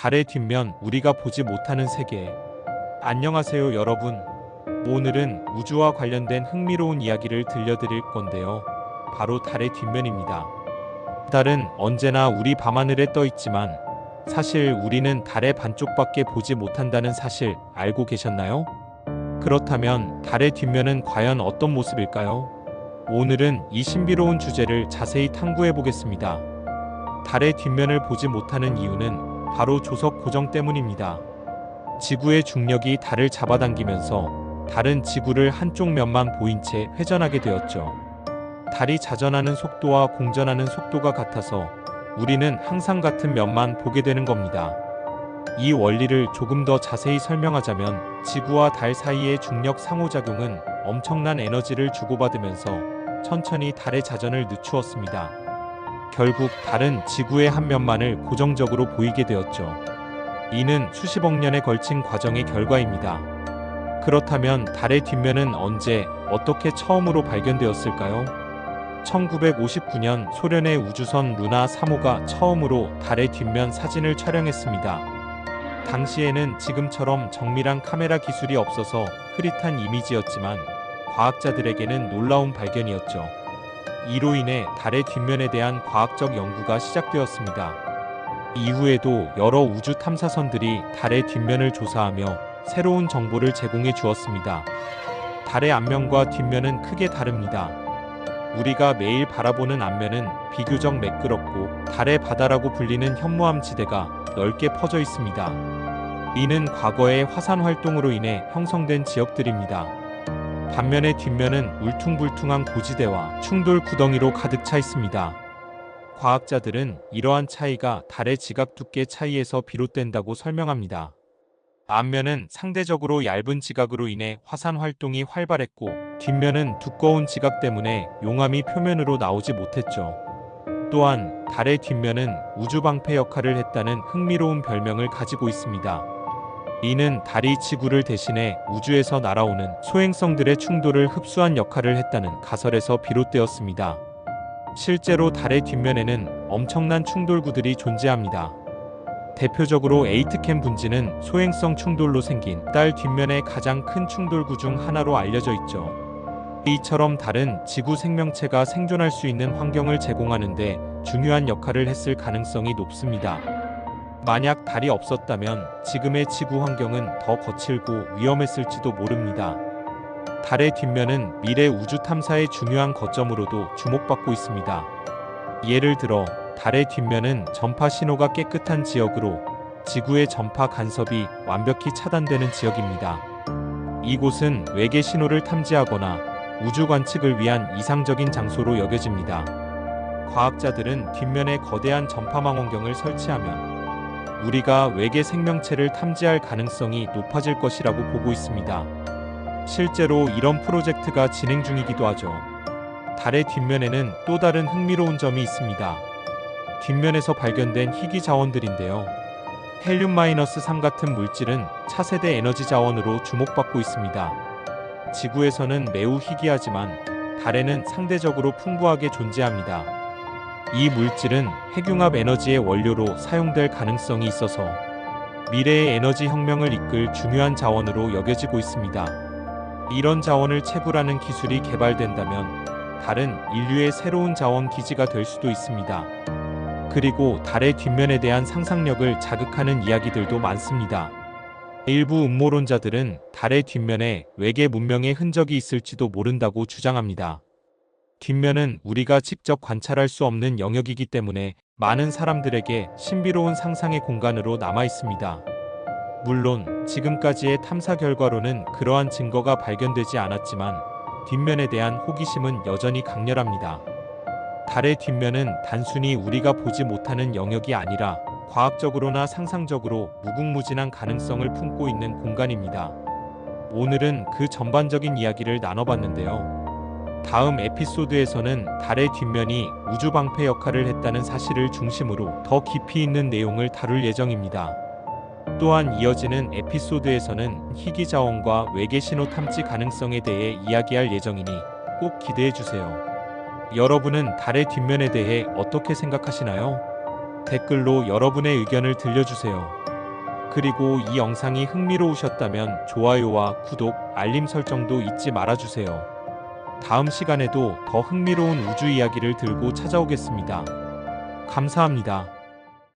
달의 뒷면, 우리가 보지 못하는 세계. 안녕하세요 여러분. 오늘은 우주와 관련된 흥미로운 이야기를 들려드릴 건데요. 바로 달의 뒷면입니다. 달은 언제나 우리 밤하늘에 떠 있지만 사실 우리는 달의 반쪽밖에 보지 못한다는 사실 알고 계셨나요? 그렇다면 달의 뒷면은 과연 어떤 모습일까요? 오늘은 이 신비로운 주제를 자세히 탐구해 보겠습니다. 달의 뒷면을 보지 못하는 이유는 바로 조석 고정 때문입니다. 지구의 중력이 달을 잡아당기면서 달은 지구를 한쪽 면만 보인 채 회전하게 되었죠. 달이 자전하는 속도와 공전하는 속도가 같아서 우리는 항상 같은 면만 보게 되는 겁니다. 이 원리를 조금 더 자세히 설명하자면 지구와 달 사이의 중력 상호작용은 엄청난 에너지를 주고받으면서 천천히 달의 자전을 늦추었습니다. 결국 달은 지구의 한 면만을 고정적으로 보이게 되었죠. 이는 수십억 년에 걸친 과정의 결과입니다. 그렇다면 달의 뒷면은 언제, 어떻게 처음으로 발견되었을까요? 1959년 소련의 우주선 루나 3호가 처음으로 달의 뒷면 사진을 촬영했습니다. 당시에는 지금처럼 정밀한 카메라 기술이 없어서 흐릿한 이미지였지만 과학자들에게는 놀라운 발견이었죠. 이로 인해 달의 뒷면에 대한 과학적 연구가 시작되었습니다. 이후에도 여러 우주 탐사선들이 달의 뒷면을 조사하며 새로운 정보를 제공해 주었습니다. 달의 앞면과 뒷면은 크게 다릅니다. 우리가 매일 바라보는 앞면은 비교적 매끄럽고 달의 바다라고 불리는 현무암 지대가 넓게 퍼져 있습니다. 이는 과거의 화산 활동으로 인해 형성된 지역들입니다. 반면에 뒷면은 울퉁불퉁한 고지대와 충돌 구덩이로 가득 차 있습니다. 과학자들은 이러한 차이가 달의 지각 두께 차이에서 비롯된다고 설명합니다. 앞면은 상대적으로 얇은 지각으로 인해 화산 활동이 활발했고 뒷면은 두꺼운 지각 때문에 용암이 표면으로 나오지 못했죠. 또한 달의 뒷면은 우주 방패 역할을 했다는 흥미로운 별명을 가지고 있습니다. 이는 달이 지구를 대신해 우주에서 날아오는 소행성들의 충돌을 흡수한 역할을 했다는 가설에서 비롯되었습니다. 실제로 달의 뒷면에는 엄청난 충돌구들이 존재합니다. 대표적으로 에이트캠 분지는 소행성 충돌로 생긴 달 뒷면의 가장 큰 충돌구 중 하나로 알려져 있죠. 이처럼 달은 지구 생명체가 생존할 수 있는 환경을 제공하는데 중요한 역할을 했을 가능성이 높습니다. 만약 달이 없었다면 지금의 지구 환경은 더 거칠고 위험했을지도 모릅니다. 달의 뒷면은 미래 우주 탐사의 중요한 거점으로도 주목받고 있습니다. 예를 들어 달의 뒷면은 전파 신호가 깨끗한 지역으로 지구의 전파 간섭이 완벽히 차단되는 지역입니다. 이곳은 외계 신호를 탐지하거나 우주 관측을 위한 이상적인 장소로 여겨집니다. 과학자들은 뒷면에 거대한 전파 망원경을 설치하면 우리가 외계 생명체를 탐지할 가능성이 높아질 것이라고 보고 있습니다. 실제로 이런 프로젝트가 진행 중이기도 하죠. 달의 뒷면에는 또 다른 흥미로운 점이 있습니다. 뒷면에서 발견된 희귀 자원들인데요. 헬륨-3 같은 물질은 차세대 에너지 자원으로 주목받고 있습니다. 지구에서는 매우 희귀하지만 달에는 상대적으로 풍부하게 존재합니다. 이 물질은 핵융합 에너지의 원료로 사용될 가능성이 있어서 미래의 에너지 혁명을 이끌 중요한 자원으로 여겨지고 있습니다. 이런 자원을 채굴하는 기술이 개발된다면 달은 인류의 새로운 자원 기지가 될 수도 있습니다. 그리고 달의 뒷면에 대한 상상력을 자극하는 이야기들도 많습니다. 일부 음모론자들은 달의 뒷면에 외계 문명의 흔적이 있을지도 모른다고 주장합니다. 뒷면은 우리가 직접 관찰할 수 없는 영역이기 때문에 많은 사람들에게 신비로운 상상의 공간으로 남아 있습니다. 물론 지금까지의 탐사 결과로는 그러한 증거가 발견되지 않았지만 뒷면에 대한 호기심은 여전히 강렬합니다. 달의 뒷면은 단순히 우리가 보지 못하는 영역이 아니라 과학적으로나 상상적으로 무궁무진한 가능성을 품고 있는 공간입니다. 오늘은 그 전반적인 이야기를 나눠봤는데요. 다음 에피소드에서는 달의 뒷면이 우주 방패 역할을 했다는 사실을 중심으로 더 깊이 있는 내용을 다룰 예정입니다. 또한 이어지는 에피소드에서는 희귀 자원과 외계 신호 탐지 가능성에 대해 이야기할 예정이니 꼭 기대해주세요. 여러분은 달의 뒷면에 대해 어떻게 생각하시나요? 댓글로 여러분의 의견을 들려주세요. 그리고 이 영상이 흥미로우셨다면 좋아요와 구독, 알림 설정도 잊지 말아주세요. 다음 시간에도 더 흥미로운 우주 이야기를 들고 찾아오겠습니다. 감사합니다.